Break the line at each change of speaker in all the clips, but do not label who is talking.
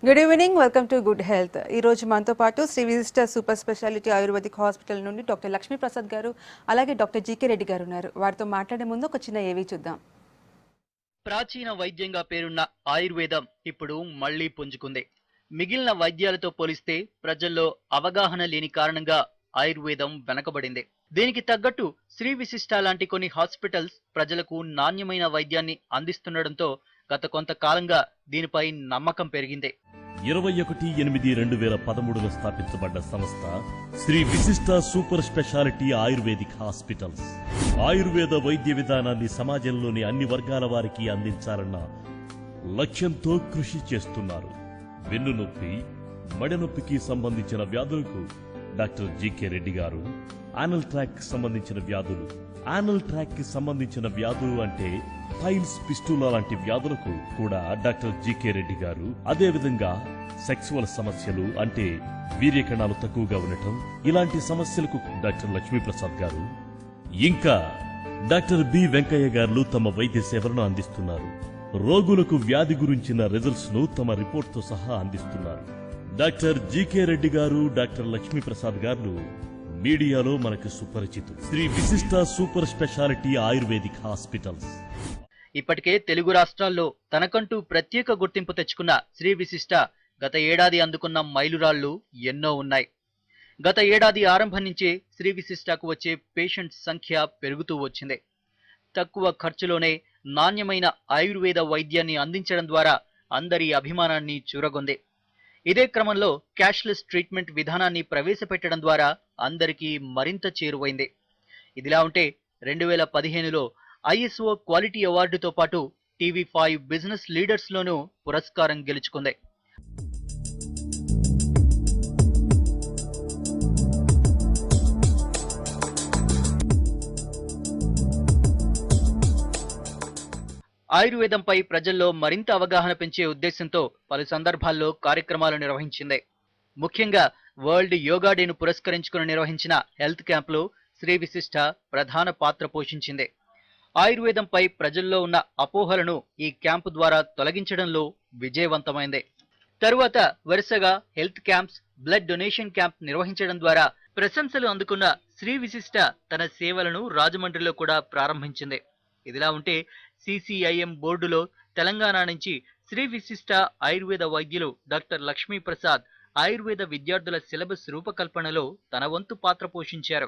Good evening, welcome to good health. ఈరోజు మనతో పాటు శ్రీ విజిస్టర్ సూపర్ స్పెషాలిటీ ఆయుర్వేదిక్ హాస్పిటల్ నుండి డాక్టర్ లక్ష్మీ ప్రసాద్ గారు, అలాగే డాక్టర్ జీకే రెడ్డి గారు ఉన్నారు. వారితో మాట్లాడే ముందు ఒక చిన్న ఏవి చూద్దాం.
ప్రాచీన వైద్యంగా పేరున్న ఆయుర్వేదం ఇప్పుడు మళ్లీ పుంజుకుంది. మిగిలిన వైద్యాలతో పోలిస్తే ప్రజల్లో అవగాహన లేని కారణంగా ఆయుర్వేదం వెనకబడింది. దీనికి తగ్గట్టు శ్రీ విశిష్ట లాంటి కొన్ని హాస్పిటల్స్ ప్రజలకు నాణ్యమైన వైద్యాన్ని అందిస్తుండటంతో గత కొంతకాలంగా దీనిపై నమ్మకం పెరిగింది.
21/8/2013లో స్థాపించబడ్డ సంస్థ శ్రీ విశిష్ట super speciality ayurvedic hospitals Ayurveda వైద్య విధానాన్ని సమాజంలోని అన్ని వర్గాల వారికి అందించాలన్న లక్ష్యంతో కృషి చేస్తున్నారు. వెన్నునొప్పి, మడనొప్పికి సంబంధించిన వ్యాధులకు డాక్టర్ జీకే రెడ్డి గారు, ఆనల్ ట్రాక్ కి సంబంధించిన వ్యాధులు, ఆనల్ ట్రాక్ కి సంబంధించిన వ్యాధులు అంటే పైల్స్, పిస్టులా లాంటి వ్యాధులకు కూడా డాక్టర్ జీకే రెడ్డి గారు, అదేవిధంగా సెక్సువల్ సమస్యలు అంటే వీర్యకణాలు తక్కువగా ఉండటం, ఇలాంటి సమస్యలకు డాక్టర్ లక్ష్మీప్రసాద్ గారు, ఇంకా డాక్టర్ బి వెంకయ్య గారు తమ వైద్య సేవలను అందిస్తున్నారు. రోగులకు వ్యాధి గురించిన రిజల్ట్స్ ను తమ రిపోర్ట్ తో సహా అందిస్తున్నారు. డాక్టర్ జీకే రెడ్డి గారు, డాక్టర్ లక్ష్మీప్రసాద్ గారు మీడియాలో మనకు సుపరిచితులు. శ్రీ విశిష్ట సూపర్ స్పెషాలిటీ ఆయుర్వేదిక్ హాస్పిటల్స్
ఇప్పటికే తెలుగు రాష్ట్రాల్లో తనకంటూ ప్రత్యేక గుర్తింపు తెచ్చుకున్న శ్రీ విశిష్ట గత ఏడాది అందుకున్న మైలురాళ్లు ఎన్నో ఉన్నాయి. గత ఏడాది ఆరంభం నుంచే శ్రీ విశిష్టకు వచ్చే పేషెంట్స్ సంఖ్య పెరుగుతూ వచ్చింది. తక్కువ ఖర్చులోనే నాణ్యమైన ఆయుర్వేద వైద్యాన్ని అందించడం ద్వారా అందరి అభిమానాన్ని చూరగొంది. ఇదే క్రమంలో క్యాష్లెస్ ట్రీట్మెంట్ విధానాన్ని ప్రవేశపెట్టడం ద్వారా అందరికీ మరింత చేరువైంది. ఇదిలా ఉంటే 2015లో ISO క్వాలిటీ అవార్డుతో పాటు TV5 బిజినెస్ లీడర్స్ లోనూ పురస్కారం గెలుచుకుంది. ఆయుర్వేదంపై ప్రజల్లో మరింత అవగాహన పెంచే ఉద్దేశంతో పలు సందర్భాల్లో కార్యక్రమాలు నిర్వహించింది. ముఖ్యంగా వరల్డ్ యోగా డేను పురస్కరించుకుని నిర్వహించిన హెల్త్ క్యాంపులో శ్రీ విశిష్ట ప్రధాన పాత్ర పోషించింది. ఆయుర్వేదంపై ప్రజల్లో ఉన్న అపోహలను ఈ క్యాంపు ద్వారా తొలగించడంలో విజయవంతమైంది. తరువాత వరుసగా health camps, blood donation camp నిర్వహించడం ద్వారా ప్రశంసలు అందుకున్న శ్రీ విశిష్ట తన సేవలను రాజమండ్రిలో కూడా ప్రారంభించింది. ఇదిలా ఉంటే CCIM బోర్డులో తెలంగాణ నుంచి శ్రీ విశిష్ట ఆయుర్వేద వైద్యులు డాక్టర్ లక్ష్మీ ప్రసాద్ ఆయుర్వేద విద్యార్థుల సిలబస్ రూపకల్పనలో తన వంతు పాత్ర పోషించారు.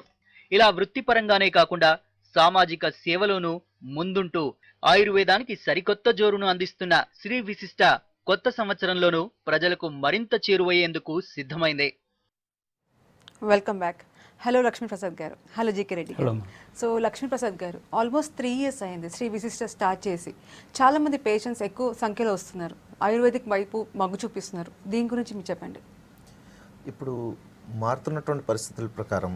ఇలా వృత్తిపరంగానే కాకుండా సామాజిక సేవలోనూ ముందుంటూ ఆయుర్వేదానికి సరికొత్త జోరును అందిస్తున్న శ్రీ విశిష్ట కొత్త సంవత్సరంలోనూ ప్రజలకు మరింత చేరువయ్యేందుకు సిద్ధమైంది.
Welcome back. హలో లక్ష్మీప్రసాద్ గారు. హలో జీకే రెడ్డి గారు. సో లక్ష్మీప్రసాద్ గారు, ఆల్మోస్ట్ 3 years అయింది శ్రీ విశిష్ట స్టార్ట్ చేసి. చాలామంది పేషెంట్స్ ఎక్కువ సంఖ్యలో వస్తున్నారు, ఆయుర్వేదిక్ వైపు మొగ్గు చూపిస్తున్నారు. దీని గురించి మీరు చెప్పండి.
ఇప్పుడు మారుతున్నటువంటి పరిస్థితుల ప్రకారం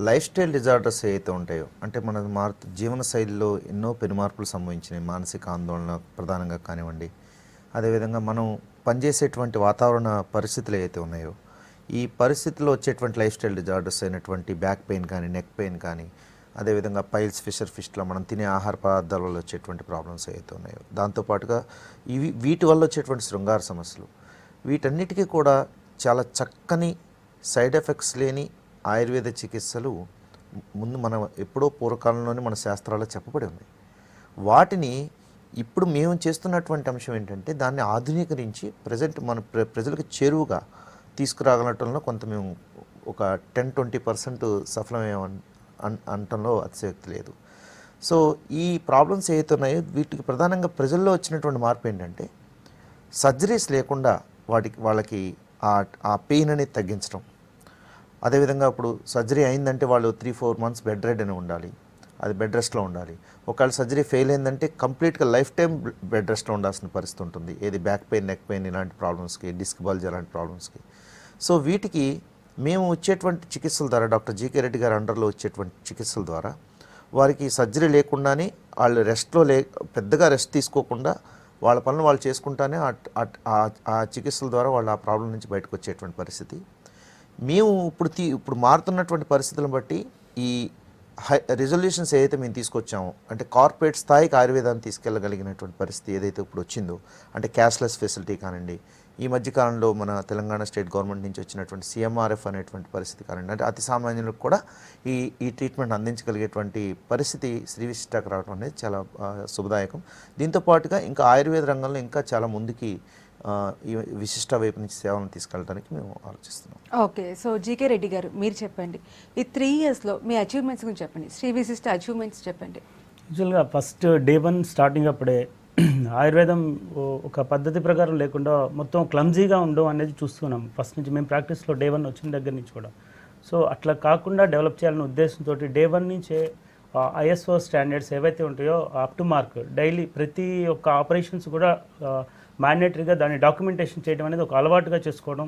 లైఫ్ స్టైల్ డిజార్డర్స్ ఏవైతే ఉంటాయో, అంటే మన జీవన శైలిలో ఎన్నో పెనుమార్పులు సంభవించినాయి. మానసిక ఆందోళన ప్రధానంగా కానివ్వండి, అదేవిధంగా మనం పనిచేసేటువంటి వాతావరణ పరిస్థితులు ఏవైతే ఉన్నాయో, ఈ పరిస్థితుల్లో వచ్చేటువంటి లైఫ్ స్టైల్ డిజార్డర్స్ అయినటువంటి బ్యాక్ పెయిన్ కానీ, నెక్ పెయిన్ కానీ, అదేవిధంగా పైల్స్, ఫిస్ట్లో మనం తినే ఆహార పదార్థాల వల్ల వచ్చేటువంటి ప్రాబ్లమ్స్ ఏవైతే ఉన్నాయో, దాంతోపాటుగా వీటి వల్ల వచ్చేటువంటి శృంగార సమస్యలు, వీటన్నిటికీ కూడా చాలా చక్కని సైడ్ ఎఫెక్ట్స్ లేని ఆయుర్వేద చికిత్సలు ముందు మనం ఎప్పుడో పూర్వకాలంలోనే మన శాస్త్రాల్లో చెప్పబడి ఉన్నాయి. వాటిని ఇప్పుడు మేము చేస్తున్నటువంటి అంశం ఏంటంటే దాన్ని ఆధునీకరించి ప్రజెంట్ మన ప్రజలకు చేరువుగా తీసుకురాగలటంలో కొంత మేము ఒక 10-20% సఫలమేమని అనటంలో అతిశయోక్తి లేదు. సో ఈ ప్రాబ్లమ్స్ ఏవైతే ఉన్నాయో వీటికి ప్రధానంగా ప్రజల్లో వచ్చినటువంటి మార్పు ఏంటంటే సర్జరీస్ లేకుండా వాళ్ళకి ఆ పెయిన్ అనేది తగ్గించడం. అదేవిధంగా ఇప్పుడు సర్జరీ అయిందంటే వాళ్ళు 3-4 months బెడ్ రెడ్ అని ఉండాలి, అది బెడ్ రెస్ట్లో ఉండాలి. ఒకవేళ సర్జరీ ఫెయిల్ అయిందంటే కంప్లీట్గా లైఫ్ టైం బెడ్ రెస్ట్లో ఉండాల్సిన పరిస్థితి ఉంటుంది. ఏది బ్యాక్ పెయిన్, నెక్ పెయిన్ ఇలాంటి ప్రాబ్లమ్స్కి, డిస్క్ బల్జ్ అలాంటి ప్రాబ్లమ్స్కి. సో వీటికి మేము వచ్చేటువంటి చికిత్సల ద్వారా, డాక్టర్ జీకే రెడ్డి గారి అండర్లో వచ్చేటువంటి చికిత్సల ద్వారా వారికి సర్జరీ లేకుండానే వాళ్ళు పెద్దగా రెస్ట్ తీసుకోకుండా వాళ్ళ పనులు వాళ్ళు చేసుకుంటానే ఆ చికిత్సల ద్వారా వాళ్ళు ఆ ప్రాబ్లం నుంచి బయటకు వచ్చేటువంటి పరిస్థితి. మేము ఇప్పుడు మారుతున్నటువంటి పరిస్థితులను బట్టి ఈ రిజల్యూషన్స్ ఏదైతే మేము తీసుకొచ్చామో, అంటే కార్పొరేట్ స్థాయికి ఆయుర్వేదాన్ని తీసుకెళ్ళగలిగినటువంటి పరిస్థితి ఏదైతే ఇప్పుడు వచ్చిందో, అంటే క్యాష్లెస్ ఫెసిలిటీ కానివ్వండి, ఈ మధ్యకాలంలో మన తెలంగాణ స్టేట్ గవర్నమెంట్ నుంచి వచ్చినటువంటి CMRF అనేటువంటి పరిస్థితి కారణంగా అంటే అతి సామాన్యులకు కూడా ఈ ట్రీట్మెంట్ అందించగలిగేటువంటి పరిస్థితి శ్రీ విశిష్టకు రావడం అనేది చాలా శుభదాయకం. దీంతో పాటుగా ఇంకా ఆయుర్వేద రంగంలో ఇంకా చాలా ముందుకి ఈ విశిష్ట వైపు నుంచి సేవలను తీసుకెళ్ళడానికి మేము ఆలోచిస్తున్నాం.
ఓకే, సో జీకే రెడ్డి గారు మీరు చెప్పండి, ఈ 3 ఇయర్స్లో మీ అచీవ్మెంట్స్ గురించి చెప్పండి, శ్రీ విశిష్ట అచీవ్మెంట్స్ చెప్పండి.
యూజువల్గా ఫస్ట్ డే 1 స్టార్టింగ్ అప్పుడే ఆయుర్వేదం ఒక పద్ధతి ప్రకారం లేకుండా మొత్తం క్లమ్జీగా ఉండడం అనేది చూస్తున్నాం. ఫస్ట్ నుంచి మేము ప్రాక్టీస్లో డే 1 వచ్చిన దగ్గర నుంచి కూడా. సో అట్లా కాకుండా డెవలప్ చేయాలనే ఉద్దేశంతో డే 1 నుంచే ISO స్టాండర్డ్స్ ఏవైతే ఉంటాయో అప్ టు మార్క్ డైలీ ప్రతి ఒక్క ఆపరేషన్స్ కూడా మ్యాండేటరీగా దాన్ని డాక్యుమెంటేషన్ చేయడం అనేది ఒక అలవాటుగా చేసుకోవడం,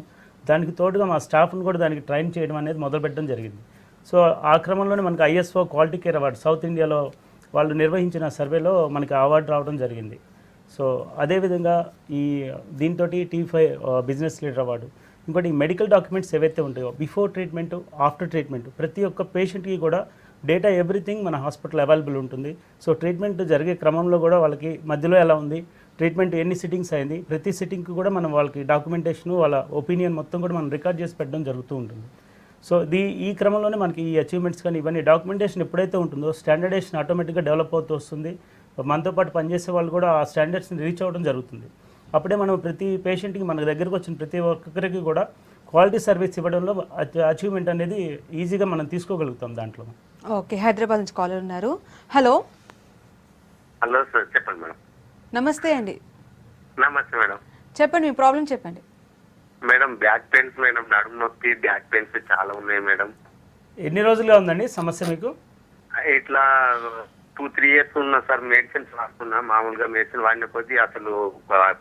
దానికి తోడుగా మా స్టాఫ్ను కూడా దానికి ట్రైన్ చేయడం అనేది మొదలుపెట్టడం జరిగింది. సో ఆ క్రమంలోనే మనకి ISO quality care award south ఇండియాలో వాళ్ళు నిర్వహించిన సర్వేలో మనకి అవార్డు రావడం జరిగింది. సో అదేవిధంగా దీంతో T5 బిజినెస్ లీడర్ అవార్డు. ఇంకోటి మెడికల్ డాక్యుమెంట్స్ ఏవైతే ఉంటాయో బిఫోర్ ట్రీట్మెంట్ ఆఫ్టర్ ట్రీట్మెంట్ ప్రతి ఒక్క పేషెంట్కి కూడా డేటా ఎవ్రీథింగ్ మన హాస్పిటల్ అవైలబుల్ ఉంటుంది. సో ట్రీట్మెంట్ జరిగే క్రమంలో కూడా వాళ్ళకి మధ్యలో ఎలా ఉంది, ట్రీట్మెంట్ ఎన్ని సిట్టింగ్స్ అయింది, ప్రతి సిట్టింగ్కి కూడా మనం వాళ్ళకి డాక్యుమెంటేషన్ వాళ్ళ ఒపీనియన్ మొత్తం కూడా మనం రికార్డ్ చేసి పెట్టడం జరుగుతూ ఉంటుంది. సో ఈ క్రమంలోనే మనకి ఈ అచీవ్మెంట్స్ కానీ ఇవన్నీ డాక్యుమెంటేషన్ ఎప్పుడైతే ఉంటుందో స్టాండర్డైజేషన్ ఆటోమేటిక్గా డెవలప్ అవుతూ వస్తుంది. మనతో పాటు పనిచేసే వాళ్ళు కూడా ఆ స్టాండర్డ్స్ని రీచ్ అవ్వడం జరుగుతుంది. అప్పుడే మనం ప్రతి పేషెంట్కి మన దగ్గరకు వచ్చిన ప్రతి ఒక్కరికి కూడా క్వాలిటీ సర్వీస్ ఇవ్వడంలో అచీవ్మెంట్ అనేది ఈజీగా మనం తీసుకోగలుగుతాం దాంట్లో.
ఓకే, హైదరాబాద్ నుంచి కాలర్ ఉన్నారు. హలో
హలో సార్, చెప్పండి మేడం.
నమస్తే అండి.
నమస్తే మేడం.
చెప్పండి, మీ ప్రాబ్లం చెప్పండి.
మేడం బ్యాక్ పెయిన్స్ మేడం, నడుము నొప్పి, బ్యాక్ పెయిన్స్ చాలా ఉన్నాయి మేడం.
ఎన్ని రోజులుగా ఉందండి సమస్య మీకు?
ఇట్లా 2-3 ఇయర్స్ ఉన్నా సార్. మెడిసిన్స్ వాడుతున్నా, మామూలుగా మెడిసిన్ వాడిన కొద్దీ అసలు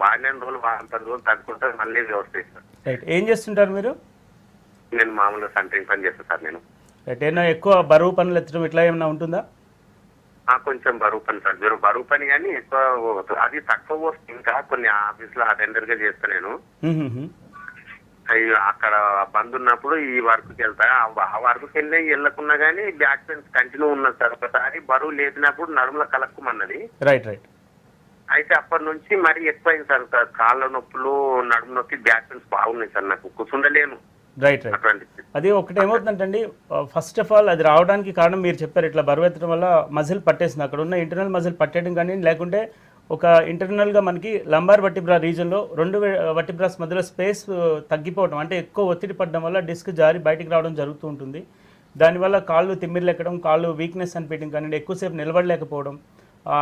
వాడిన రోజులు 10 రోజులు తగ్గుకుంటే మళ్ళీ వస్తాయి సార్.
రైట్, ఏం చేస్తుంటారు మీరు?
నేను మామూలుగా సెంటరింగ్ పని చేస్తాను సార్. నేను
రైట్, ఏమైనా ఎక్కువ బరువు పనులు ఎత్తడం ఇట్లా ఏమైనా ఉంటుందా?
కొంచెం బరువు పని సార్, బరువు పని కానీ ఎక్కువ అది తక్కువ వస్తుంది. ఇంకా కొన్ని ఆఫీస్ లో అటెండర్ గా చేస్తా నేను. అక్కడ బంద్ ఉన్నప్పుడు ఈ వర్క్కి వెళ్తా. ఆ వర్క్కి వెళ్ళకున్నా కానీ బ్యాక్ పెయిన్స్ కంటిన్యూ ఉన్నది సార్. ఒకసారి బరువు లేపినప్పుడు నడుములో కలక్కుమన్నది.
Right right.
అయితే అప్పటి నుంచి మరీ ఎక్కువైంది సార్. కాళ్ళ నొప్పులు, నడుము నొప్పి, బ్యాక్ పెయిన్స్ బాగున్నాయి సార్. నాకు కూర్చుండలేను.
Right right. అది ఒకటి ఏమవుతుందంటే ఫస్ట్ ఆఫ్ ఆల్ అది రావడానికి కారణం మీరు చెప్పారు, ఇట్లా బరువు ఎత్తడం వల్ల మజిల్ పట్టేసింది. అక్కడ ఉన్న ఇంటర్నల్ మజిల్ పట్టేయడం కానీ, లేకుంటే ఒక ఇంటర్నల్గా మనకి లంబార్ వర్టిబ్రా రీజన్లో 2 వర్టిబ్రాస్ మధ్యలో స్పేస్ తగ్గిపోవడం, అంటే ఎక్కువ ఒత్తిడి పడడం వల్ల డిస్క్ జారి బయటికి రావడం జరుగుతూ ఉంటుంది. దానివల్ల కాళ్ళు తిమ్మిర్లెక్కడం, కాళ్ళు వీక్నెస్ అనిపించడం కానీ, ఎక్కువసేపు నిలబడలేకపోవడం,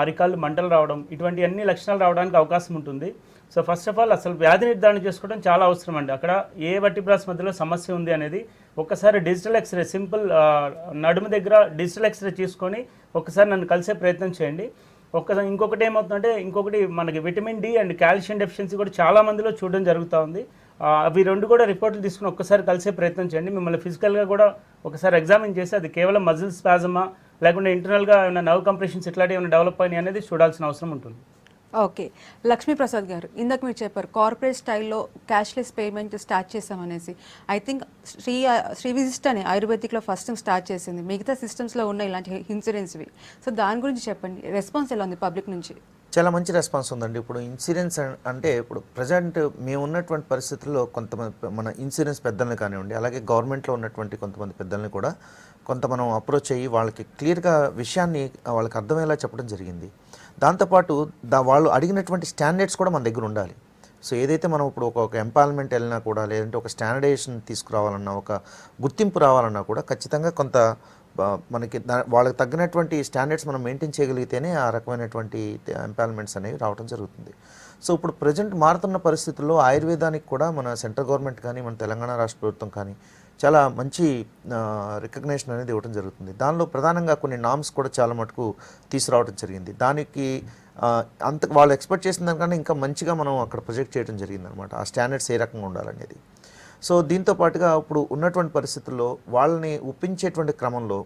అరికాళ్ళు మంటలు రావడం, ఇటువంటి అన్ని లక్షణాలు రావడానికి అవకాశం ఉంటుంది. సో ఫస్ట్ ఆఫ్ ఆల్ అసలు వ్యాధి నిర్ధారణ చేసుకోవడం చాలా అవసరం అండి. అక్కడ ఏ వర్టిబ్రాస్ మధ్యలో సమస్య ఉంది అనేది ఒక్కసారి డిజిటల్ ఎక్స్రే, సింపుల్ నడుము దగ్గర డిజిటల్ ఎక్స్రే తీసుకొని ఒకసారి నన్ను కలిసే ప్రయత్నం చేయండి. ఇంకొకటి ఏమవుతుందంటే, ఇంకొకటి మనకి vitamin D and calcium deficiency కూడా చాలా మందిలో చూడడం జరుగుతూ ఉంది. అవి 2 కూడా రిపోర్ట్లు తీసుకుని ఒక్కసారి కలిసే ప్రయత్నం చేయండి. మిమ్మల్ని ఫిజికల్గా కూడా ఒకసారి ఎగ్జామిన్ చేసి అది కేవలం మజిల్ స్పాజమా లేకుంటే ఇంటర్నల్గా ఏమైనా నర్వ్ కంప్రెషన్స్ ఇట్లాంటివి ఏమైనా డెవలప్ అయినాయి అనేది చూడాల్సిన అవసరం ఉంటుంది.
ఓకే, లక్ష్మీప్రసాద్ గారు ఇందాక మీరు చెప్పారు కార్పొరేట్ స్టైల్లో క్యాష్లెస్ పేమెంట్ స్టార్ట్ చేసామనేసి. ఐ థింక్ శ్రీ విశిష్ట అని ఆయుర్వేదిక్లో ఫస్ట్ టైం స్టార్ట్ చేసింది. మిగతా సిస్టమ్స్లో ఉన్న ఇలాంటి ఇన్సూరెన్స్వి. సో దాని గురించి చెప్పండి, రెస్పాన్స్ ఎలా ఉంది పబ్లిక్ నుంచి?
చాలా మంచి రెస్పాన్స్ ఉందండి. ఇప్పుడు ఇన్సూరెన్స్ అంటే ఇప్పుడు ప్రజెంట్ మేము ఉన్నటువంటి పరిస్థితుల్లో కొంతమంది మన ఇన్సూరెన్స్ పెద్దల్ని కానివ్వండి, అలాగే గవర్నమెంట్లో ఉన్నటువంటి కొంతమంది పెద్దల్ని కూడా కొంత మనం అప్రోచ్ అయ్యి వాళ్ళకి క్లియర్గా విషయాన్ని వాళ్ళకి అర్థమయ్యేలా చెప్పడం జరిగింది. దాంతోపాటు వాళ్ళు అడిగినటువంటి స్టాండర్డ్స్ కూడా మన దగ్గర ఉండాలి. సో ఏదైతే మనం ఇప్పుడు ఒక ఎంపానల్మెంట్ వెళ్ళినా కూడా, లేదంటే ఒక స్టాండర్డైజేషన్ తీసుకురావాలన్నా, ఒక గుర్తింపు రావాలన్నా కూడా ఖచ్చితంగా కొంత మనకి వాళ్ళకి తగ్గినటువంటి స్టాండర్డ్స్ మనం మెయింటైన్ చేయగలిగితేనే ఆ రకమైనటువంటి ఎంపానల్మెంట్స్ అనేవి రావడం జరుగుతుంది. సో ఇప్పుడు ప్రజెంట్ మారుతున్న పరిస్థితుల్లో ఆయుర్వేదానికి కూడా మన సెంట్రల్ గవర్నమెంట్ కానీ, మన తెలంగాణ రాష్ట్ర ప్రభుత్వం కానీ చాలా మంచి రికగ్నేషన్ అనేది ఇవ్వడం జరుగుతుంది. దానిలో ప్రధానంగా కొన్ని నామ్స్ కూడా చాలా మటుకు తీసుకురావడం జరిగింది. దానికి అంత వాళ్ళు ఎక్స్పెక్ట్ చేసిన దానికన్నా ఇంకా మంచిగా మనం అక్కడ ప్రొజెక్ట్ చేయడం జరిగింది అనమాట, ఆ స్టాండర్డ్స్ ఏ రకంగా ఉండాలనేది. సో దీంతో పాటుగా ఇప్పుడు ఉన్నటువంటి పరిస్థితుల్లో వాళ్ళని ఒప్పించేటువంటి క్రమంలో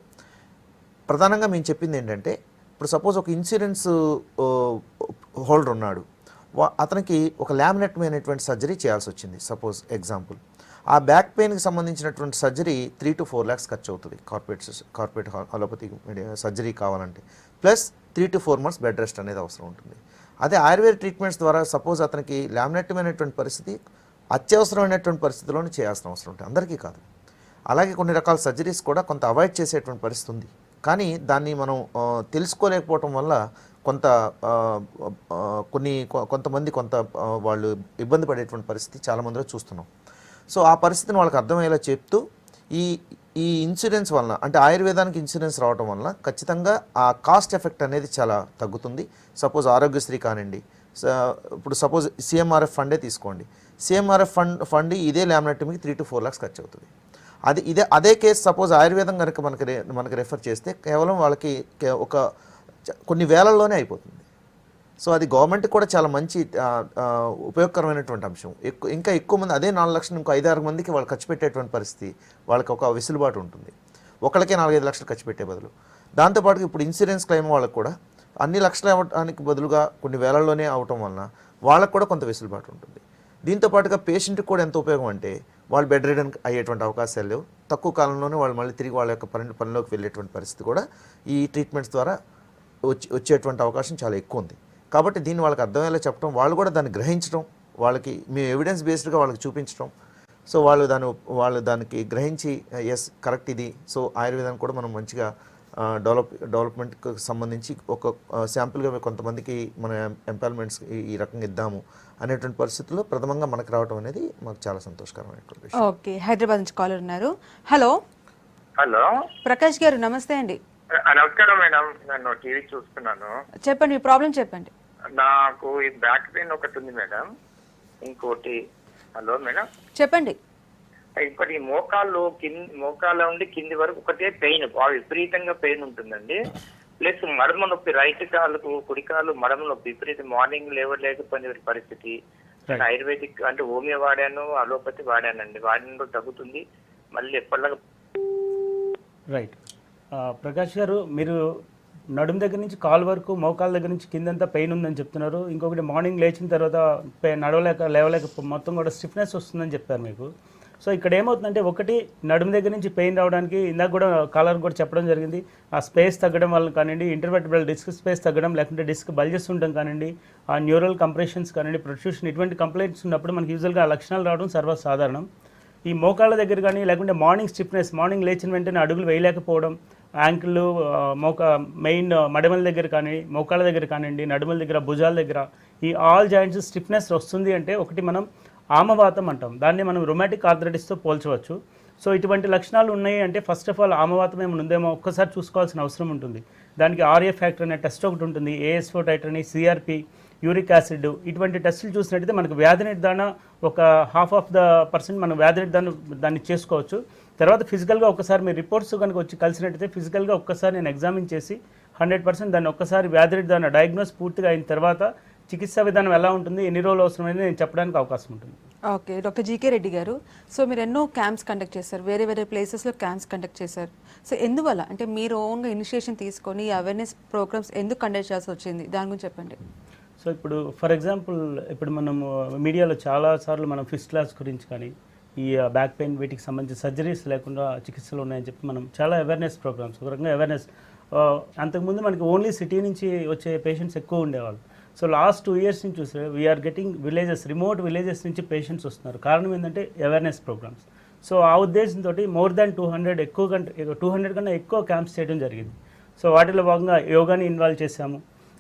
ప్రధానంగా మేము చెప్పింది ఏంటంటే, ఇప్పుడు సపోజ్ ఒక ఇన్సూరెన్స్ హోల్డర్ ఉన్నాడు, అతనికి ఒక లామినెక్టమీ అనేటువంటి సర్జరీ చేయాల్సి వచ్చింది. సపోజ్ ఎగ్జాంపుల్, ఆ బ్యాక్ పెయిన్కి సంబంధించినటువంటి సర్జరీ 3 to 4 lakhs ఖర్చు అవుతుంది కార్పొరేట్ అలోపతి సర్జరీ కావాలంటే. Plus 3 to 4 months bed rest అనేది అవసరం ఉంటుంది. అదే ఆయుర్వేద ట్రీట్మెంట్స్ ద్వారా సపోజ్ అతనికి లామినెక్టమీ అనేటువంటి పరిస్థితి అత్యవసరమైనటువంటి పరిస్థితుల్లోనే చేయాల్సిన అవసరం ఉంటుంది, అందరికీ కాదు. అలాగే కొన్ని రకాల సర్జరీస్ కూడా కొంత అవాయిడ్ చేసేటువంటి పరిస్థితి ఉంది, కానీ దాన్ని మనం తెలుసుకోలేకపోవటం వల్ల కొంతమంది వాళ్ళు ఇబ్బంది పడేటువంటి పరిస్థితి చాలామందిలో చూస్తున్నాం. సో ఆ పరిస్థితిని వాళ్ళకి అర్థమయ్యేలా చెప్తూ ఈ ఇన్సూరెన్స్ వలన, అంటే ఆయుర్వేదానికి ఇన్సూరెన్స్ రావడం వలన ఖచ్చితంగా ఆ కాస్ట్ ఎఫెక్ట్ అనేది చాలా తగ్గుతుంది. సపోజ్ ఆరోగ్యశ్రీ కానివ్వండి, ఇప్పుడు సపోజ్ సిఎంఆర్ఎఫ్ ఫండే తీసుకోండి. సిఎంఆర్ఎఫ్ ఫండ్ ఇదే లామినెక్టమీకి 3 to 4 lakhs ఖర్చు అవుతుంది. అదే కేసు సపోజ్ ఆయుర్వేదం కనుక మనకి రెఫర్ చేస్తే కేవలం వాళ్ళకి కొన్ని వేలల్లోనే అయిపోతుంది. సో అది గవర్నమెంట్ కూడా చాలా మంచి ఉపయోగకరమైనటువంటి అంశం. ఇంకా ఎక్కువ మంది అదే 4 లక్షలు ఇంకో 5-6 మందికి వాళ్ళు ఖర్చు పెట్టేటువంటి పరిస్థితి, వాళ్ళకి ఒక వెసులుబాటు ఉంటుంది. ఒకరికే 4-5 లక్షలు ఖర్చు పెట్టే బదులు. దాంతోపాటు ఇప్పుడు ఇన్సూరెన్స్ క్లెయిమ్ వాళ్ళకు కూడా అన్ని లక్షలు అవ్వడానికి బదులుగా కొన్ని వేలల్లోనే అవటం వలన వాళ్ళకు కూడా కొంత వెసులుబాటు ఉంటుంది. దీంతోపాటుగా పేషెంట్కి కూడా ఎంత ఉపయోగం అంటే వాళ్ళు బెడ్ రిడన్ అయ్యేటువంటి అవకాశాలు లేవు. తక్కువ కాలంలోనే వాళ్ళు మళ్ళీ తిరిగి వాళ్ళ యొక్క పనిలోకి వెళ్ళేటువంటి పరిస్థితి కూడా ఈ ట్రీట్మెంట్స్ ద్వారా వచ్చేటువంటి అవకాశం చాలా ఎక్కువ ఉంది. కాబట్టి దీన్ని వాళ్ళకి అర్థమయ్యేలా చెప్పడం, వాళ్ళు కూడా దాన్ని గ్రహించడం, వాళ్ళకి మేము ఎవిడెన్స్ బేస్డ్గా వాళ్ళకి చూపించడం. సో వాళ్ళు దానికి గ్రహించి ఎస్ కరెక్ట్ ఇది, సో ఆయుర్వేదాన్ని కూడా మనం మంచిగా డెవలప్మెంట్కి సంబంధించి ఒక శాంపుల్గా కొంతమందికి మన ఎంపాల్మెంట్స్ ఈ రకంగా ఇద్దాము అనేటువంటి పరిస్థితుల్లో ప్రథమంగా మనకు రావడం అనేది మాకు చాలా సంతోషకరమైనటువంటి విషయం.
ఓకే, హైదరాబాద్ నుంచి కాలర్ ఉన్నారు. హలో
హలో,
ప్రకాష్ గారు నమస్తే అండి.
నమస్కారం మేడం. నేను టీవీ చూస్తున్నాను.
చెప్పండి, మీ ప్రాబ్లం చెప్పండి.
నాకు ఈ బ్యాక్ పెయిన్ ఒకటి ఉంది మేడం. ఇంకోటి, హలో మేడం
చెప్పండి.
ఇంకోటి మోకాళ్ళ నుండి కింది వరకు ఒకటే పెయిన్, బాగా విపరీతంగా పెయిన్ ఉంటుందండి. ప్లస్ మడమ నొప్పి, రైట్ కాళ్ళకు కుడి కాళ్ళు మడమ నొప్పి విపరీతం, మార్నింగ్ లేవలేకపోయిన పరిస్థితి. ఆయుర్వేదిక్ అంటే హోమియో వాడాను, అలోపతి వాడానండి. వాడిన తగ్గుతుంది, మళ్ళీ ఎప్పటిలాగా.
రైట్. ప్రకాష్ గారు, మీరు నడుము దగ్గర నుంచి కాలు వరకు మోకాళ్ళ దగ్గర నుంచి కిందంతా పెయిన్ ఉందని చెప్తున్నారు. ఇంకొకటి మార్నింగ్ లేచిన తర్వాత లేవలేక మొత్తం కూడా స్టిఫ్నెస్ వస్తుందని చెప్పారు మీకు. సో ఇక్కడ ఏమవుతుందంటే, ఒకటి నడుము దగ్గర నుంచి పెయిన్ రావడానికి ఇందాక కూడా కాలర్ కూడా చెప్పడం జరిగింది, ఆ స్పేస్ తగ్గడం వల్ల కానివ్వండి, ఇంటర్వర్టెబ్రల్ డిస్క్ స్పేస్ తగ్గడం, లేకుంటే డిస్క్ బల్జెస్ ఉండడం కానివ్వండి, ఆ న్యూరల్ కంప్రెషన్స్ కానివ్వండి, ప్రొట్రూషన్, ఇటువంటి కంప్లైంట్స్ ఉన్నప్పుడు మనకి యూజువల్గా ఆ లక్షణాలు రావడం సర్వసాధారణం. ఈ మోకాళ్ళ దగ్గర కానీ, లేకుంటే మార్నింగ్ స్టిఫ్నెస్, మార్నింగ్ లేచిన వెంటనే అడుగులు వేయలేకపోవడం, యాంకిల్, మెయిన్ మడమల దగ్గర కానీ, మోకాళ్ళ దగ్గర కానివ్వండి, నడుమల దగ్గర, భుజాల దగ్గర, ఈ ఆల్ జాయింట్స్ స్టిఫ్నెస్ వస్తుంది అంటే ఒకటి మనం ఆమవాతం అంటాం. దాన్ని మనం రొమాటిక్ ఆర్థరైటిస్తో పోల్చవచ్చు. సో ఇటువంటి లక్షణాలు ఉన్నాయి అంటే ఫస్ట్ ఆఫ్ ఆల్ ఆమవాతం ఏమైనా ఉందేమో ఒక్కసారి చూసుకోవాల్సిన అవసరం ఉంటుంది. దానికి ఆర్ఏ ఫ్యాక్టర్ అనే టెస్ట్ ఒకటి ఉంటుంది, ఏఎస్ఓ టైటర్ అని, సిఆర్పి, యూరిక్ యాసిడ్, ఇటువంటి టెస్టులు చూసినట్టయితే మనకు వ్యాధి నిర్ధారణ ఒక 50% మనం వ్యాధి నిర్ధారణ దాన్ని చేసుకోవచ్చు. తర్వాత ఫిజికల్గా ఒక్కసారి మీ రిపోర్ట్స్ కనుక వచ్చి కలిసినట్టయితే ఫిజికల్గా ఒక్కసారి నేను ఎగ్జామిన్ చేసి 100% దాన్ని ఒక్కసారి వ్యాధి నిర్ధారణ డయాగ్నోస్ పూర్తిగా అయిన తర్వాత చికిత్సా విధానం ఎలా ఉంటుంది, ఎన్ని రోజులు అవసరమైంది నేను చెప్పడానికి అవకాశం ఉంటుంది.
ఓకే, డాక్టర్ జీకే రెడ్డి గారు, సో మీరు ఎన్నో క్యాంప్స్ కండక్ట్ చేశారు, వేరే వేరే ప్లేసెస్లో క్యాంప్స్ కండక్ట్ చేశారు. సో ఎందువల్ల అంటే మీరు ఓన్గా ఇనిషియేషన్ తీసుకొని అవేర్నెస్ ప్రోగ్రామ్స్ ఎందుకు కండక్ట్ చేయాల్సి వచ్చింది, దాని గురించి చెప్పండి.
సో ఇప్పుడు ఫర్ ఎగ్జాంపుల్, ఇప్పుడు మనము మీడియాలో చాలాసార్లు మనం ఫిస్టులాస్ గురించి కానీ, ఈ బ్యాక్ పెయిన్, వీటికి సంబంధించి సర్జరీస్ లేకుండా చికిత్సలు ఉన్నాయని చెప్పి మనం చాలా అవేర్నెస్ ప్రోగ్రామ్స్, ఒక రకంగా అవేర్నెస్. అంతకుముందు మనకి ఓన్లీ సిటీ నుంచి వచ్చే పేషెంట్స్ ఎక్కువ ఉండేవాళ్ళు. సో లాస్ట్ 2 years నుంచి చూస్తే we're getting villages, remote villages నుంచి పేషెంట్స్ వస్తున్నారు. కారణం ఏంటంటే అవేర్నెస్ ప్రోగ్రామ్స్. సో ఆ ఉద్దేశంతో మోర్ దాన్ 200 కన్నా ఎక్కువ క్యాంప్స్ చేయడం జరిగింది. సో వాటిలో భాగంగా యోగాని ఇన్వాల్వ్ చేశాము,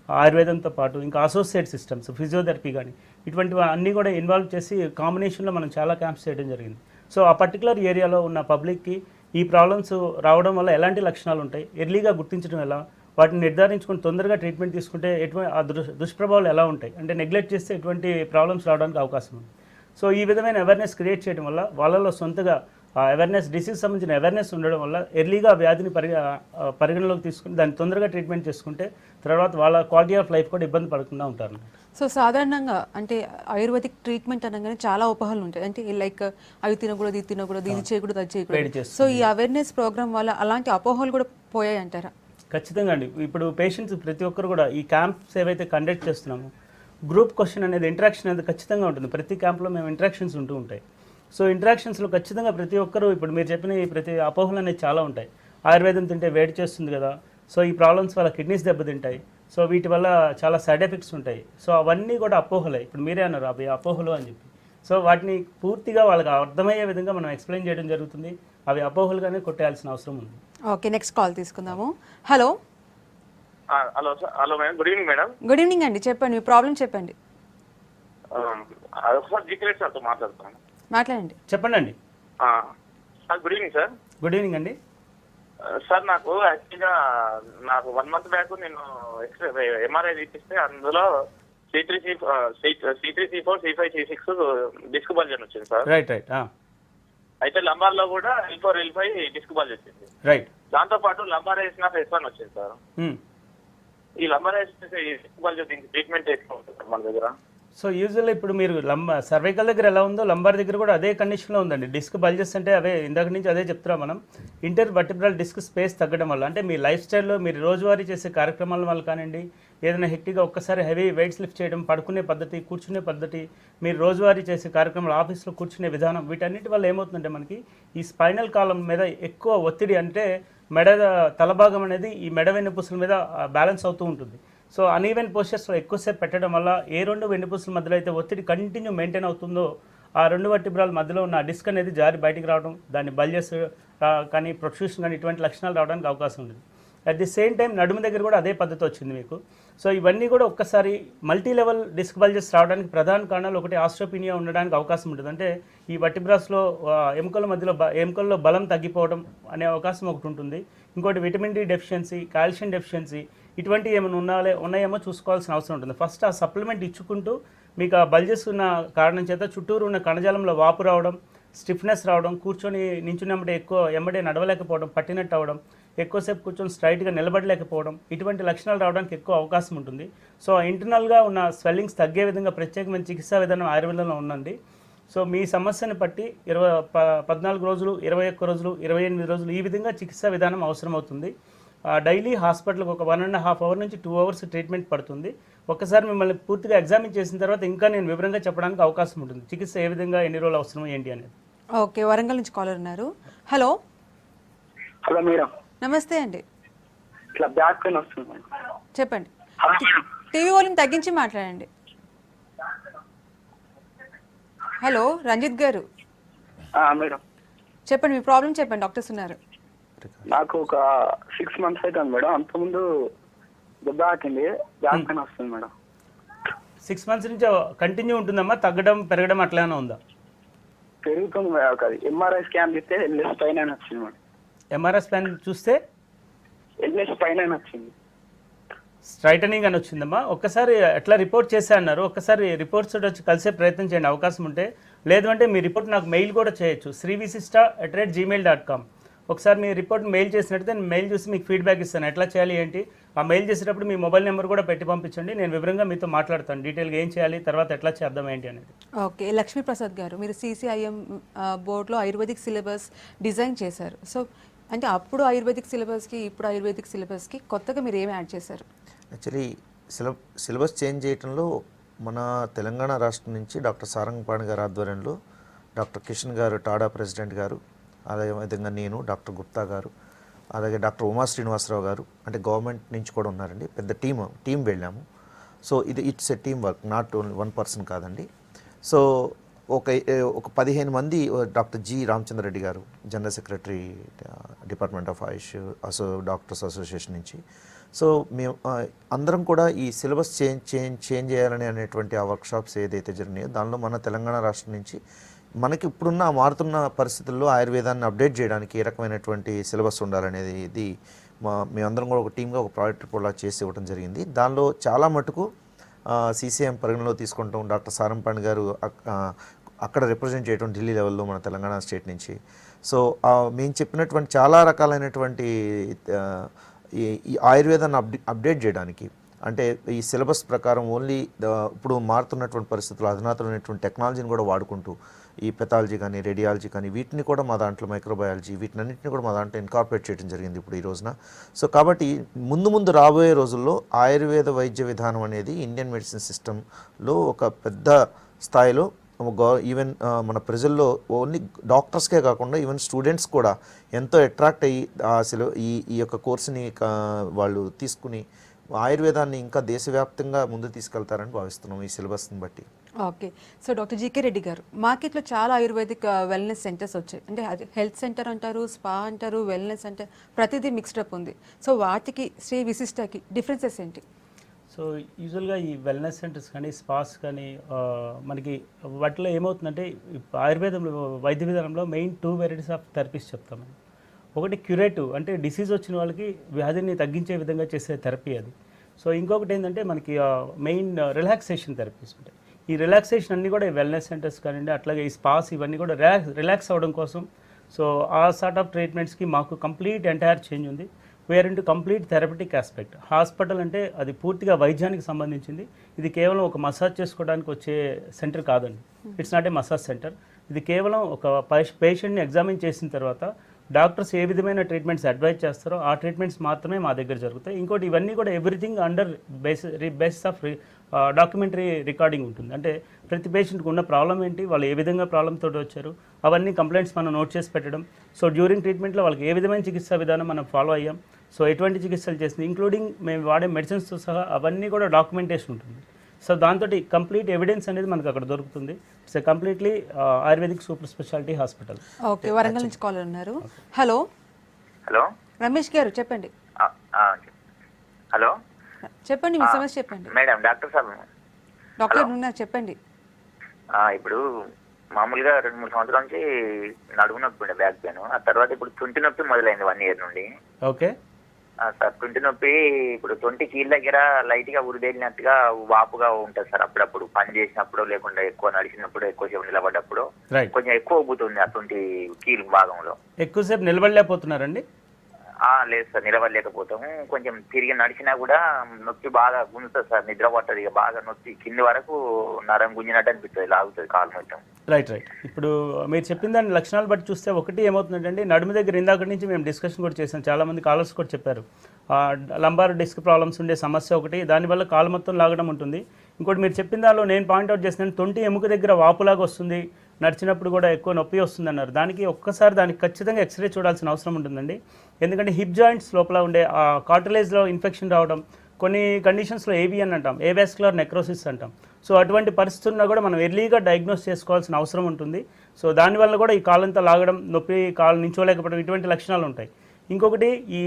ఆయుర్వేదంతో పాటు ఇంకా అసోసియేట్ సిస్టమ్స్, ఫిజియోథెరపీ కానీ, ఇటువంటివి అన్నీ కూడా ఇన్వాల్వ్ చేసి కాంబినేషన్లో మనం చాలా క్యాంప్స్ చేయడం జరిగింది. సో ఆ పర్టికులర్ ఏరియాలో ఉన్న పబ్లిక్కి ఈ ప్రాబ్లమ్స్ రావడం వల్ల ఎలాంటి లక్షణాలు ఉంటాయి, ఎర్లీగా గుర్తించడం ఎలా, వాటిని నిర్ధారించుకొని తొందరగా ట్రీట్మెంట్ తీసుకుంటే ఎటువంటి ఆ దుష్ప్రభావాలు ఎలా ఉంటాయి, అంటే నెగ్లెక్ట్ చేస్తే ఎటువంటి ప్రాబ్లమ్స్ రావడానికి అవకాశం ఉంది. సో ఈ విధమైన అవేర్నెస్ క్రియేట్ చేయడం వల్ల వాళ్ళలో సొంతగా అవేర్నెస్, డిసీజ్ సంబంధించిన అవేర్నెస్ ఉండడం వల్ల ఎర్లీగా వ్యాధిని పరిగణలోకి తీసుకుని దాన్ని తొందరగా ట్రీట్మెంట్ చేసుకుంటే తర్వాత వాళ్ళ క్వాలిటీ ఆఫ్ లైఫ్ కూడా ఇబ్బంది పడకుండా ఉంటారు.
సో సాధారణంగా అంటే ఆయుర్వేదిక్ ట్రీట్మెంట్ అనగానే చాలా ఉపహాలు ఉంటాయి, అంటే లైక్ అవి తినకూడదు, ఇది తినకూడదు, ఇది చేయకూడదు, అది చేయకూడదు. సో ఈ అవేర్నెస్ ప్రోగ్రామ్ వల్ల అలాంటి అపోహలు కూడా పోయాయి అంటారా?
ఖచ్చితంగా అండి. ఇప్పుడు పేషెంట్స్ ప్రతి ఒక్కరు కూడా ఈ క్యాంప్స్ ఏవైతే కండక్ట్ చేస్తున్నామో గ్రూప్ క్వశ్చన్ అనేది, ఇంటరాక్షన్ అనేది ఖచ్చితంగా ఉంటుంది. ప్రతి క్యాంప్లో మేము ఇంటరాక్షన్స్ ఉంటూ ఉంటాయి. సో ఇంటరాక్షన్స్లో ఖచ్చితంగా ప్రతి ఒక్కరు, ఇప్పుడు మీరు చెప్పిన ప్రతి అపోహలు అనేది చాలా ఉంటాయి. ఆయుర్వేదం తింటే వేడి చేస్తుంది కదా, సో ఈ ప్రాబ్లమ్స్ వల్ల కిడ్నీస్ దెబ్బతింటాయి, సో వీటి వల్ల చాలా సైడ్ ఎఫెక్ట్స్ ఉంటాయి. సో అవన్నీ కూడా అపోహలే. ఇప్పుడు మీరే అన్నారు అవి అపోహలు అని చెప్పి. సో వాటిని పూర్తిగా వాళ్ళకి అర్థమయ్యే విధంగా మనం ఎక్స్ప్లెయిన్ చేయడం జరుగుతుంది. అవి అపోహలుగానే కొట్టేయాల్సిన అవసరం ఉంది.
ఓకే, నెక్స్ట్ కాల్ తీసుకుందాము. Hello
hello sir. Hello madam, good evening madam.
Good evening అండి, చెప్పండి మీ ప్రాబ్లం చెప్పండి.
ఒకసారి జీకేట్ సార్తో మాట్లాడుతాను.
మాట్లాడండి.
చెప్పండి అండి.
Sir good evening sir.
Good evening అండి.
సార్ నాకు యాక్చువల్గా 1 month బ్యాక్ నేను ఎక్స్రే ఎంఆర్ఐ తీపిస్తే అందులో C3 C4 C5 C6 disc బల్జన్ వచ్చింది సార్.
రైట్.
అయితే లంబార్ లో కూడా L4 L5 డిస్క్ బల్జ్ వచ్చింది.
రైట్.
దాంతో పాటు లంబార్ వేసిన S1 వచ్చింది సార్. ఈ లంబార్ వేసిన డిస్క్ బల్జ్ దీనికి ట్రీట్మెంట్ ఎట్లా ఉంటుంది సార్ మన దగ్గర?
సో యూజువల్లీ ఇప్పుడు మీరు సర్వైకల్ దగ్గర ఎలా ఉందో లంబార్ దగ్గర కూడా అదే కండిషన్లో ఉందండి. డిస్క్ బల్జెస్ అంటే అవే ఇందాక నుంచి అదే చెప్తున్నాం మనం. ఇంటర్ వర్టిబ్రల్ డిస్క్ స్పేస్ తగ్గడం వల్ల, అంటే మీ లైఫ్ స్టైల్లో మీరు రోజువారీ చేసే కార్యక్రమాల వల్ల కానివ్వండి, ఏదైనా హెక్టిక్గా ఒక్కసారి హెవీ వెయిట్స్ లిఫ్ట్ చేయడం, పడుకునే పద్ధతి, కూర్చునే పద్ధతి, మీరు రోజువారీ చేసే కార్యక్రమాలు, ఆఫీస్లో కూర్చునే విధానం, వీటన్నిటి వల్ల ఏమవుతుందంటే మనకి ఈ స్పైనల్ కాలం మీద ఎక్కువ ఒత్తిడి, అంటే మెడ తలభాగం అనేది ఈ మెడ వెన్నుపూసల మీద బ్యాలెన్స్ అవుతూ ఉంటుంది. సో అన్ఈవెన్ పోస్చర్స్లో ఎక్కువసేపు పెట్టడం వల్ల ఏ 2 వెన్నుపూసల మధ్యలో అయితే ఒత్తిడి కంటిన్యూ మెయింటైన్ అవుతుందో ఆ 2 వర్టిబ్రాల మధ్యలో ఉన్న డిస్క్ అనేది జారి బయటికి రావడం, దాన్ని బల్జెస్ కానీ ప్రొట్రూషన్ కానీ ఇటువంటి లక్షణాలు రావడానికి అవకాశం ఉంది. అట్ ది సేమ్ టైం నడుము దగ్గర కూడా అదే పద్ధతి వచ్చింది మీకు. సో ఇవన్నీ కూడా ఒక్కసారి మల్టీ లెవెల్ డిస్క్ బల్జెస్ రావడానికి ప్రధాన కారణాలు ఒకటి ఆస్ట్రోపీనియా ఉండడానికి అవకాశం ఉంటుంది. అంటే ఈ వర్టిబ్రాస్లో ఎముకల మధ్యలో ఎముకల్లో బలం తగ్గిపోవడం అనే అవకాశం ఒకటి ఉంటుంది. ఇంకోటి vitamin D deficiency, calcium deficiency, ఇటువంటి ఏమైనా ఉన్నాయేమో చూసుకోవాల్సిన అవసరం ఉంటుంది. ఫస్ట్ ఆ సప్లిమెంట్ ఇచ్చుకుంటూ మీకు ఆ బల్జెస్ ఉన్న కారణం చేత చుట్టూరు ఉన్న కణజాలంలో వాపు రావడం, స్టిఫ్నెస్ రావడం, కూర్చొని నించున్నప్పుడు ఎంబడే నడవలేకపోవడం, పట్టినట్టు అవ్వడం, ఎక్కువసేపు కూర్చొని స్ట్రైట్గా నిలబడలేకపోవడం, ఇటువంటి లక్షణాలు రావడానికి ఎక్కువ అవకాశం ఉంటుంది. సో ఇంటర్నల్గా ఉన్న స్వెల్లింగ్స్ తగ్గే విధంగా ప్రత్యేకమైన చికిత్సా విధానం ఆయుర్వేదంలో ఉందండి. సో మీ సమస్యను బట్టి 14 రోజులు, 21 రోజులు, 28 రోజులు ఈ విధంగా చికిత్సా విధానం అవసరమవుతుంది. డైలీ హాస్పిటల్కి ఒక 1.5 hours నుంచి 2 hours ట్రీట్మెంట్ పడుతుంది. ఒక్కసారి మిమ్మల్ని పూర్తిగా ఎగ్జామిన్ చేసిన తర్వాత ఇంకా నేను వివరంగా చెప్పడానికి అవకాశం ఉంటుంది, చికిత్స ఏ విధంగా ఎన్ని రోజులు అవసరం ఏంటి అనేది.
ఓకే, వరంగల్ నుంచి కాలర్ ఉన్నారు. హలో.
Hello madam.
నమస్తే అండి.
ఇట్లా బ్యాక్ పెయిన్ వస్తుంది.
చెప్పండి. టీవీ వాల్యూమ్ తగ్గించి మాట్లాడండి. హలో రంజిత్ గారు.
మేడం
చెప్పండి, మీ ప్రాబ్లం చెప్పండి, డాక్టర్స్ ఉన్నారు.
నాకు ఒక 6 months అవుతుంది మేడం. అంతకుముందు దెబ్బ తాకింది, బ్యాక్ పెయిన్ వస్తుంది మేడం.
6 months నుంచి కంటిన్యూ ఉంటుందమ్మా? తగ్గడం పెరగడం అట్లా ఉందా?
పెరుగుతుంది మేడం. ఒక ఎంఆర్ఐ స్కాన్ తీస్తే ఎల్ఎస్ పైన వచ్చింది మేడం.
ఎంఆర్ఐ స్కాన్ చూస్తే
ఎల్ఎస్ పైన వచ్చింది,
స్ట్రైటనింగ్ అని వచ్చిందమ్మా. ఒక్కసారి ఎట్లా రిపోర్ట్ చేసే అన్నారు, ఒక్కసారి రిపోర్ట్స్ వచ్చి కలిసే ప్రయత్నం చేయండి అవకాశం ఉంటే. లేదు అంటే మీ రిపోర్ట్ నాకు మెయిల్ కూడా చేయొచ్చు, srivasista@gmail.com. ఒకసారి మీ రిపోర్ట్ మెయిల్ చేసినట్టయితే నేను మెయిల్ చూసి మీకు ఫీడ్బ్యాక్ ఇస్తాను, ఎట్లా చేయాలి ఏంటి. ఆ మెయిల్ చేసేటప్పుడు మీ మొబైల్ నెంబర్ కూడా పెట్టి పంపించండి, నేను వివరంగా మీతో మాట్లాడతాను డీటెయిల్గా ఏం చేయాలి, తర్వాత ఎట్లా చేద్దాం ఏంటి అనేది.
ఓకే, లక్ష్మీప్రసాద్ గారు, మీరు CCIM బోర్డులో ఆయుర్వేదిక్ సిలబస్ డిజైన్ చేశారు. సో అంటే అప్పుడు ఆయుర్వేదిక్ సిలబస్కి ఇప్పుడు ఆయుర్వేదిక్ సిలబస్కి కొత్తగా మీరు ఏమి యాడ్ చేశారు?
యాక్చువల్లీ సిలబస్ చేంజ్ చేయడంలో మన తెలంగాణ రాష్ట్రం నుంచి డాక్టర్ సారంగపాణి గారి ఆధ్వర్యంలో డాక్టర్ కిషన్ గారు టాడా ప్రెసిడెంట్ గారు, అదేవిధంగా నేను, డాక్టర్ గుప్తా గారు, అలాగే డాక్టర్ ఉమా శ్రీనివాసరావు గారు, అంటే గవర్నమెంట్ నుంచి కూడా ఉన్నారండి, పెద్ద టీం వెళ్ళాము. So it's a team work, not only 1 person కాదండి. సో ఒక 15 మంది, డాక్టర్ జి రామచంద్రరెడ్డి గారు general secretary department of Ayush doctors association నుంచి. సో మేము అందరం కూడా ఈ సిలబస్ చేంజ్ చేయాలని అనేటువంటి ఆ వర్క్షాప్స్ ఏదైతే జరిగినాయో దానిలో మన తెలంగాణ రాష్ట్రం నుంచి మనకి ఇప్పుడున్న మారుతున్న పరిస్థితుల్లో ఆయుర్వేదాన్ని అప్డేట్ చేయడానికి ఏ రకమైనటువంటి సిలబస్ ఉండాలనేది ఇది మేమందరం కూడా ఒక టీమ్గా ఒక ప్రాజెక్ట్ రిపోర్ట్లా చేసి ఇవ్వడం జరిగింది. దానిలో చాలా మటుకు CCIM పరిగణలో తీసుకుంటాం. డాక్టర్ సారంపాణి గారు అక్కడ రిప్రజెంట్ చేయడం ఢిల్లీ లెవెల్లో మన తెలంగాణ స్టేట్ నుంచి. సో మేము చెప్పినటువంటి చాలా రకాలైనటువంటి ఈ ఆయుర్వేదాన్ని అప్డేట్ చేయడానికి, అంటే ఈ సిలబస్ ప్రకారం ఓన్లీ ఇప్పుడు మారుతున్నటువంటి పరిస్థితుల్లో అధునాతనమైనటువంటి టెక్నాలజీని కూడా వాడుకుంటూ ఈ పెథాలజీ కానీ రేడియాలజీ కానీ వీటిని కూడా మా దాంట్లో మైక్రోబయాలజీ వీటినన్నింటినీ కూడా మా దాంట్లో ఇన్కార్పొరేట్ చేయడం జరిగింది ఇప్పుడు ఈ రోజున. సో కాబట్టి ముందు రాబోయే రోజుల్లో ఆయుర్వేద వైద్య విధానం అనేది ఇండియన్ మెడిసిన్ సిస్టంలో ఒక పెద్ద స్థాయిలో ఈవెన్ మన ప్రజల్లో ఓన్లీ డాక్టర్స్కే కాకుండా ఈవెన్ స్టూడెంట్స్ కూడా ఎంతో అట్రాక్ట్ అయ్యి అసలు ఈ యొక్క కోర్సుని వాళ్ళు తీసుకుని ఆయుర్వేదాన్ని ఇంకా దేశవ్యాప్తంగా ముందు తీసుకెళ్తారని భావిస్తున్నాం ఈ సిలబస్ని బట్టి.
Okay. So doctor GK Reddy గారు, మార్కెట్లో చాలా ఆయుర్వేదిక్ వెల్నెస్ సెంటర్స్ వచ్చాయి. అంటే అది హెల్త్ సెంటర్ అంటారు, స్పా అంటారు, వెల్నెస్ అంటారు, ప్రతిదీ మిక్స్డ్ అప్ ఉంది. సో వాటికి శ్రీ విశిష్టకి డిఫరెన్సెస్ ఏంటి?
సో యూజువల్గా ఈ వెల్నెస్ సెంటర్స్ కానీ స్పాస్ కానీ మనకి వాటిలో ఏమవుతుందంటే ఆయుర్వేదంలో వైద్య విధానంలో మెయిన్ 2 వెరైటీస్ ఆఫ్ థెరపీస్ చెప్తామని. ఒకటి క్యూరేటివ్, అంటే డిసీజ్ వచ్చిన వాళ్ళకి వ్యాధిని తగ్గించే విధంగా చేసే థెరపీ అది. సో ఇంకొకటి ఏంటంటే మనకి మెయిన్ రిలాక్సేషన్ థెరపీస్ ఉంటాయి. ఈ రిలాక్సేషన్ అన్నీ కూడా ఈ వెల్నెస్ సెంటర్స్ కానివ్వండి, అట్లాగే ఈ స్పాస్ ఇవన్నీ కూడా రిలాక్స్ అవ్వడం కోసం. సో ఆ సార్ట్ ఆఫ్ ట్రీట్మెంట్స్కి మాకు కంప్లీట్ ఎంటైర్ చేంజ్ ఉంది. Where into complete therapeutic aspect. Hospital అంటే అది పూర్తిగా వైద్యానికి సంబంధించింది. ఇది కేవలం ఒక మసాజ్ చేసుకోవడానికి వచ్చే సెంటర్ కాదండి. It's not a massage centre. ఇది కేవలం ఒక పేషెంట్ని ఎగ్జామిన్ చేసిన తర్వాత డాక్టర్స్ ఏ విధమైన ట్రీట్మెంట్స్ అడ్వైజ్ చేస్తారో ఆ ట్రీట్మెంట్స్ మాత్రమే మా దగ్గర జరుగుతాయి. ఇంకోటి ఇవన్నీ కూడా everything under basis of documentary recording ఉంటుంది. అంటే ప్రతి పేషెంట్కి ఉన్న ప్రాబ్లం ఏంటి, వాళ్ళు ఏ విధంగా ప్రాబ్లంతో వచ్చారు, అవన్నీ కంప్లైంట్స్ మనం నోట్ చేసి పెట్టడం. సో డ్యూరింగ్ ట్రీట్మెంట్లో వాళ్ళకి ఏ విధమైన చికిత్సా విధానం మనం ఫాలో అయ్యాం, సో ఎటువంటి చికిత్సలు చేసింది, ఇంక్లూడింగ్ మేము వాడే మెడిసిన్స్తో సహా అవన్నీ కూడా డాక్యుమెంటేషన్ ఉంటుంది. సో దాంతో కంప్లీట్ ఎవిడెన్స్ అనేది మనకు అక్కడ దొరుకుతుంది. It's completely ayurvedic super speciality hospital.
Okay, Warangal నుంచి కాల్ ఉన్నారు. హలో
హలో
రమేష్ గారు, చెప్పండి.
హలో
చెప్పండి, మీ సమస్య చెప్పండి.
Madam, doctor sir.
డాక్టర్ ఉన్నారు, చెప్పండి.
ఇప్పుడు మామూలుగా 2-3 సంవత్సరాల నుంచి నడుము నొప్పి ఉండే, బ్యాక్ పెయిన్. ఆ తర్వాత ఇప్పుడు తుంటి నొప్పి మొదలైంది 1 year నుండి.
ఓకే
సార్, తుంటి నొప్పి ఇప్పుడు 20 కీళ్ళ దగ్గర లైట్ గా ఉరిదేలినట్టుగా వాపుగా ఉంటుంది సార్. అప్పుడప్పుడు పని చేసినప్పుడు, లేకుండా ఎక్కువ నడిచినప్పుడు, ఎక్కువసేపు నిలబడ్డప్పుడు
రైట్.
కొంచెం ఎక్కువ ఉబ్బుతుంది ఆ 20 కీలు భాగంలో.
ఎక్కువసేపు నిలబడలేకపోతున్నారండి?
లేదు సార్, నిలబడలేకపోతాము. కొంచెం తిరిగి నడిచినా కూడా నొప్పి బాగా గుంజుతుంది సార్. నిద్ర పట్టదు, ఇక బాగా నొప్పి కింది వరకు నరం గుంజినట్టు అనిపిస్తుంది, లాగుతుంది కాలు మొత్తం.
రైట్. ఇప్పుడు మీరు చెప్పిన దాని లక్షణాలు బట్టి చూస్తే ఒకటి ఏమవుతుందంటే నడుము దగ్గర ఇందాక నుంచి మేము డిస్కషన్ కూడా చేసాం, చాలామంది కాలర్స్ కూడా చెప్పారు. లంబార్ డిస్క్ ప్రాబ్లమ్స్ ఉండే సమస్య ఒకటి, దానివల్ల కాలు మొత్తం లాగడం ఉంటుంది. ఇంకోటి మీరు చెప్పిన దానిలో నేను పాయింట్అవుట్ చేస్తున్నాను, 20 ఎముక దగ్గర వాపులాగా వస్తుంది, నడిచినప్పుడు కూడా ఎక్కువ నొప్పి వస్తుంది అన్నారు. దానికి ఒక్కసారి దానికి ఖచ్చితంగా ఎక్స్రే చూడాల్సిన అవసరం ఉంటుందండి. ఎందుకంటే హిప్ జాయింట్స్ లోపల ఉండే ఆ కార్టిలేజ్లో ఇన్ఫెక్షన్ రావడం, కొన్ని కండిషన్స్లో ఏవిఎన్ అంటాం, ఏవాస్కులర్ నెక్రోసిస్ అంటాం. సో అటువంటి పరిస్థితుల్లో కూడా మనం ఎర్లీగా డయాగ్నోస్ చేసుకోవాల్సిన అవసరం ఉంటుంది. సో దానివల్ల కూడా ఈ కాలంతా లాగడం, నొప్పి, కాలు నించోలేకపోవడం, ఇటువంటి లక్షణాలు ఉంటాయి. ఇంకొకటి ఈ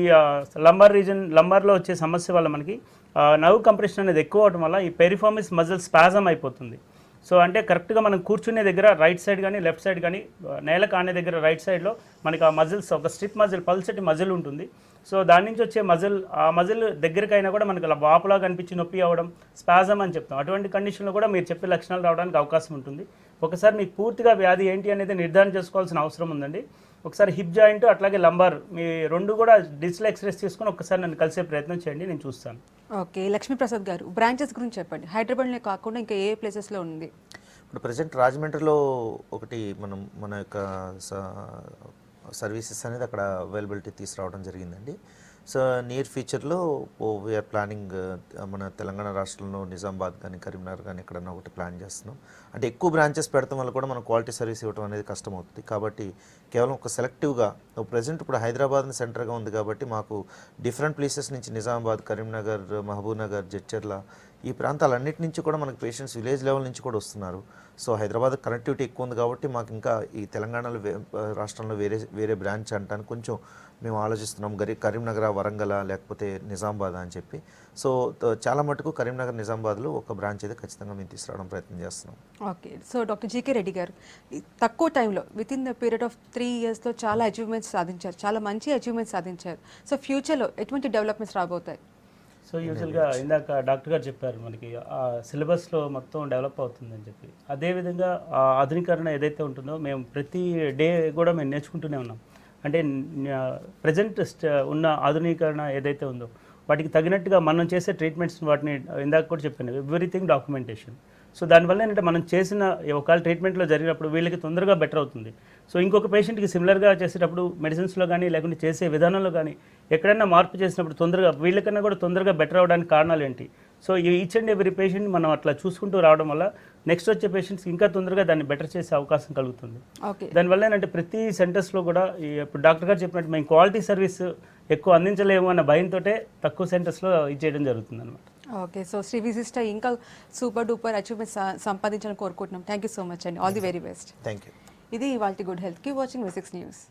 లంబార్లో వచ్చే సమస్య వల్ల మనకి నర్వ్ కంప్రెషన్ అనేది ఎక్కువ అవడం వల్ల ఈ పెరిఫార్మిస్ మజిల్ స్పాజమ్ అయిపోతుంది. సో అంటే కరెక్ట్గా మనం కూర్చునే దగ్గర రైట్ సైడ్ కానీ లెఫ్ట్ సైడ్ కానీ నేల కానే దగ్గర రైట్ సైడ్లో మనకి ఆ మజిల్స్ ఒక స్ట్రిప్ మజిల్, పల్సటి మజిల్ ఉంటుంది. సో దాని నుంచి వచ్చే మజిల్, ఆ మజిల్ దగ్గరకైనా కూడా మనకి అలా వాపులా కనిపించి నొప్పి అవ్వడం, స్పాజమ్ అని చెప్తాం. అటువంటి కండిషన్లో కూడా మీరు చెప్పే లక్షణాలు రావడానికి అవకాశం ఉంటుంది. ఒకసారి మీకు పూర్తిగా వ్యాధి ఏంటి అనేది నిర్ధారణ చేసుకోవాల్సిన అవసరం ఉందండి. ఒకసారి హిప్ జాయింట్ అట్లాగే లంబార్ మీ 2 కూడా డిజిటల్ ఎక్స్రేస్ తీసుకొని ఒకసారి నన్ను కలిసే ప్రయత్నం చేయండి, నేను చూస్తాను.
ఓకే, లక్ష్మీప్రసాద్ గారు, బ్రాంచెస్ గురించి చెప్పండి. హైదరాబాద్లో కాకుండా ఇంకా ఏ ప్లేసెస్లో ఉంది?
ఇప్పుడు ప్రజెంట్ రాజమండ్రిలో ఒకటి మన యొక్క సర్వీసెస్ అనేది అక్కడ అవైలబిలిటీ తీసుకురావడం జరిగిందండి. సో నియర్ ఫ్యూచర్లో వీఆర్ ప్లానింగ్ మన తెలంగాణ రాష్ట్రంలో నిజామాబాద్ కానీ కరీంనగర్ కానీ ఎక్కడన్నా ఒకటి ప్లాన్ చేస్తున్నాం. అంటే ఎక్కువ బ్రాంచెస్ పెడతాం వల్ల కూడా మనం క్వాలిటీ సర్వీస్ ఇవ్వడం అనేది కష్టం అవుతుంది. కాబట్టి కేవలం ఒక సెలెక్టివ్గా ప్రజెంట్ ఇప్పుడు హైదరాబాద్ని సెంటర్గా ఉంది కాబట్టి మాకు డిఫరెంట్ ప్లేసెస్ నుంచి నిజామాబాద్, కరీంనగర్, మహబూబ్ నగర్, జడ్చర్ల ఈ ప్రాంతాలన్నిటి నుంచి కూడా మనకు పేషెంట్స్ విలేజ్ లెవెల్ నుంచి కూడా వస్తున్నారు. సో హైదరాబాద్ కనెక్టివిటీ ఎక్కువ ఉంది కాబట్టి మాకు ఇంకా ఈ తెలంగాణలో రాష్ట్రంలో వేరే బ్రాంచ్ అంటానికి కొంచెం మేము ఆలోచిస్తున్నాం. కరీంనగర్, వరంగల్ లేకపోతే నిజామాబాద్ అని చెప్పి. సో చాలా మటుకు కరీంనగర్, నిజామాబాద్లో ఒక బ్రాంచ్ అయితే ఖచ్చితంగా మేము తీసుకురావడం ప్రయత్నం చేస్తున్నాం.
Okay, so doctor GK Reddy గారు, తక్కువ టైంలో with in the period of 3 yearsలో చాలా అచీవ్మెంట్స్ సాధించారు, చాలా మంచి అచీవ్మెంట్స్ సాధించారు. సో ఫ్యూచర్లో ఎటువంటి డెవలప్మెంట్స్ రాబోతాయి?
సో యూజువల్గా ఇందాక డాక్టర్ గారు చెప్పారు మనకి ఆ సిలబస్లో మొత్తం డెవలప్ అవుతుందని చెప్పి. అదేవిధంగా ఆధునీకరణ ఏదైతే ఉంటుందో మేము ప్రతి డే కూడా మేము నేర్చుకుంటూనే ఉన్నాం. అంటే ప్రజెంట్ ఉన్న ఆధునీకరణ ఏదైతే ఉందో వాటికి తగినట్టుగా మనం చేసే ట్రీట్మెంట్స్ వాటిని ఇందాక కూడా చెప్పాను, ఎవ్రీథింగ్ డాక్యుమెంటేషన్. సో దానివల్ల ఏంటంటే మనం చేసిన ఒకవేళ ట్రీట్మెంట్లో జరిగినప్పుడు వీళ్ళకి తొందరగా బెటర్ అవుతుంది. సో ఇంకొక పేషెంట్కి సిమిలర్గా చేసేటప్పుడు మెడిసిన్స్లో కానీ లేకుంటే చేసే విధానంలో కానీ ఎక్కడైనా మార్పు చేసినప్పుడు తొందరగా వీళ్ళకన్నా కూడా తొందరగా బెటర్ అవడానికి కారణాలు ఏంటి? So each and every patient మనం అట్లా చూసుకుంటూ రావడం వల్ల నెక్స్ట్ వచ్చే పేషెంట్స్కి ఇంకా తొందరగా దాన్ని బెటర్ చేసే అవకాశం కలుగుతుంది. దానివల్ల ఏంటంటే ప్రతి సెంటర్స్లో కూడా ఇప్పుడు డాక్టర్ గారు చెప్పినట్టు మేము క్వాలిటీ సర్వీస్ ఎక్కువ అందించలేము అన్న భయంతో తక్కువ సెంటర్స్లో ఇచ్చేయడం జరుగుతుంది అనమాట.
ఓకే, సో శ్రీ విశిష్ట ఇంకా సూపర్ డూపర్ అచీవ్మెంట్ సంపాదించాలని కోరుకుంటున్నాం. థ్యాంక్ యూ సో మచ్ అండి. All the very best.
Thank you.
ఇది ఇవాల్టి good health. Keep watching V6 news.